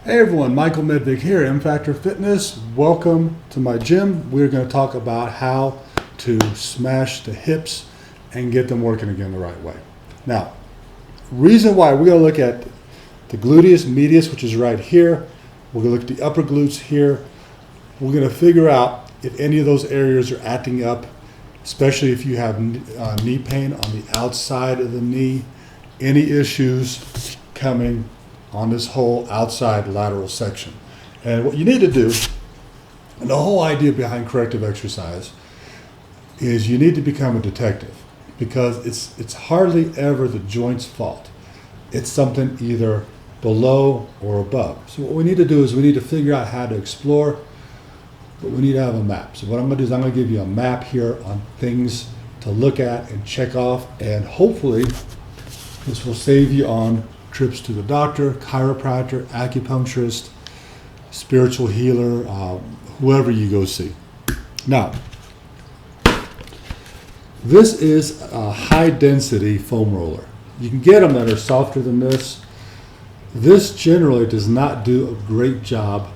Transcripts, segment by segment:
Hey everyone, Michael Medvig here, M Factor Fitness. Welcome to my gym. We're going to talk about how to smash the hips and get them working again the right way. Now, reason why we're going to look at the gluteus, medius, which is right here. We're going to look at the upper glutes here. We're going to figure out if any of those areas are acting up, especially if you have knee pain on the outside of the knee, any issues coming on this whole outside lateral section. And what you need to do, and the whole idea behind corrective exercise, is you need to become a detective, because it's hardly ever the joint's fault. It's something either below or above. So what we need to do is we need to figure out how to explore, but we need to have a map. So what I'm going to do is I'm going to give you a map here on things to look at and check off, and hopefully this will save you on trips to the doctor, chiropractor, acupuncturist, spiritual healer, whoever you go see. Now, this is a high density foam roller. You can get them that are softer than this. This generally does not do a great job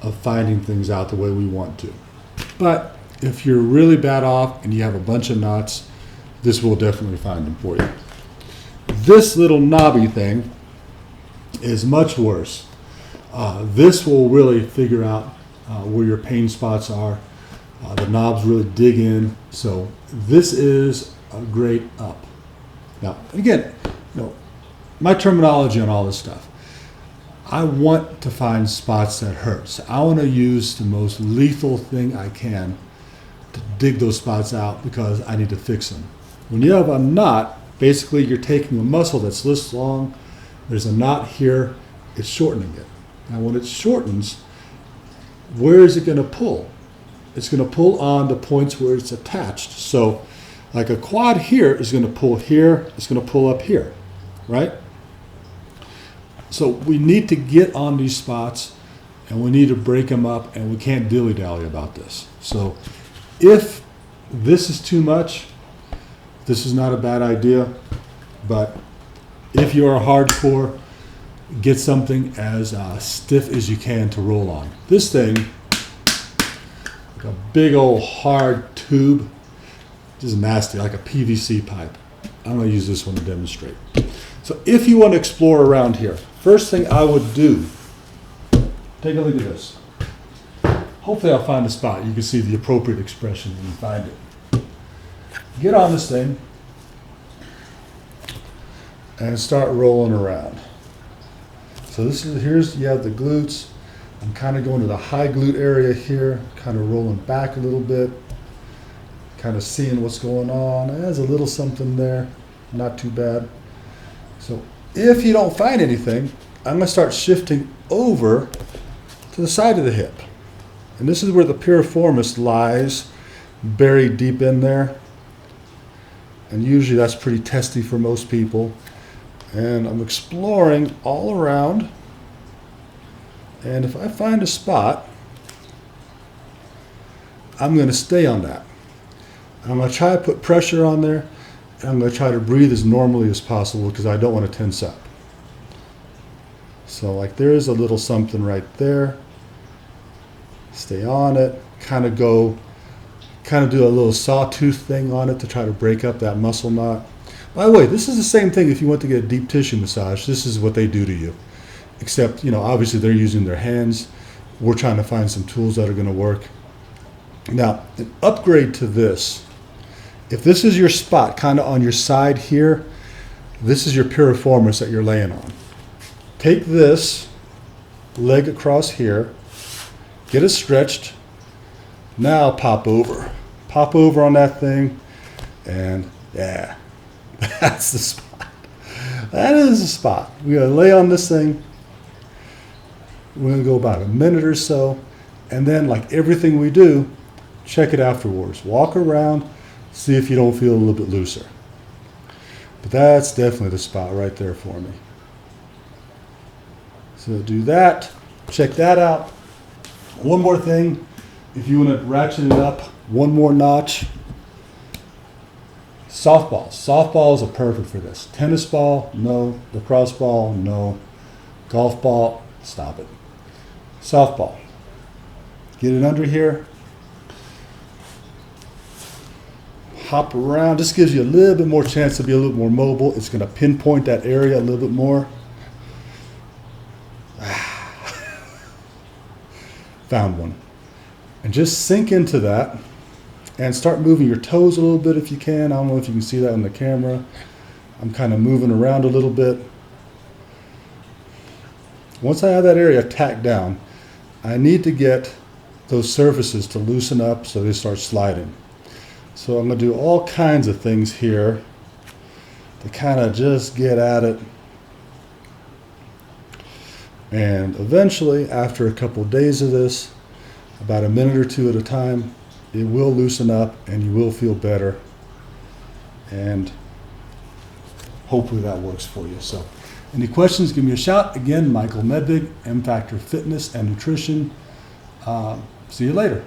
of finding things out the way we want to. But if you're really bad off and you have a bunch of knots, this will definitely find them for you. This little knobby thing is much worse. This will really figure out where your pain spots are. The knobs really dig in. So this is a great up. Now, again, my terminology on all this stuff. I want to find spots that hurt. So I want to use the most lethal thing I can to dig those spots out, because I need to fix them. When you have a knot, basically, you're taking a muscle that's this long, there's a knot here, it's shortening it. Now, when it shortens, where is it going to pull? It's going to pull on the points where it's attached. So, like a quad here is going to pull here, it's going to pull up here, right? So we need to get on these spots, and we need to break them up, and we can't dilly-dally about this. So if this is too much, this is not a bad idea, but if you are hardcore, get something as stiff as you can to roll on. This thing, like a big old hard tube, this is nasty, like a PVC pipe. I'm going to use this one to demonstrate. So if you want to explore around here, first thing I would do, take a look at this. Hopefully I'll find a spot. You can see the appropriate expression when you find it. Get on this thing and start rolling around. So here's you have the glutes. I'm kind of going to the high glute area here, kind of rolling back a little bit, kind of seeing what's going on. There's a little something there, not too bad. So if you don't find anything, I'm going to start shifting over to the side of the hip. And this is where the piriformis lies, buried deep in there. And usually that's pretty testy for most people. And I'm exploring all around. And if I find a spot, I'm going to stay on that. I'm going to try to put pressure on there. And I'm going to try to breathe as normally as possible, because I don't want to tense up. So like there's a little something right there. Stay on it. Kind of do a little sawtooth thing on it to try to break up that muscle knot. By the way, this is the same thing if you want to get a deep tissue massage. This is what they do to you. Except, obviously they're using their hands. We're trying to find some tools that are going to work. Now, an upgrade to this, if this is your spot, kind of on your side here, this is your piriformis that you're laying on. Take this leg across here, get it stretched. Now pop over. Pop over on that thing, and yeah, that's the spot. That is the spot. We're going to lay on this thing. We're going to go about a minute or so, and then like everything we do, check it afterwards. Walk around, see if you don't feel a little bit looser. But that's definitely the spot right there for me. So do that. Check that out. One more thing. If you want to ratchet it up one more notch, softballs. Softballs are perfect for this. Tennis ball, no. Lacrosse ball, no. Golf ball, stop it. Southpaw. Get it under here. Hop around. This gives you a little bit more chance to be a little more mobile. It's going to pinpoint that area a little bit more. Found one. And just sink into that and start moving your toes a little bit if you can. I don't know if you can see that on the camera. I'm kind of moving around a little bit. Once I have that area tacked down, I need to get those surfaces to loosen up so they start sliding. So I'm going to do all kinds of things here to kind of just get at it. And eventually, after a couple of days of this, about a minute or two at a time, it will loosen up and you will feel better. And hopefully that works for you. So any questions, give me a shout. Again, Michael Medvig, M Factor Fitness and Nutrition. See you later.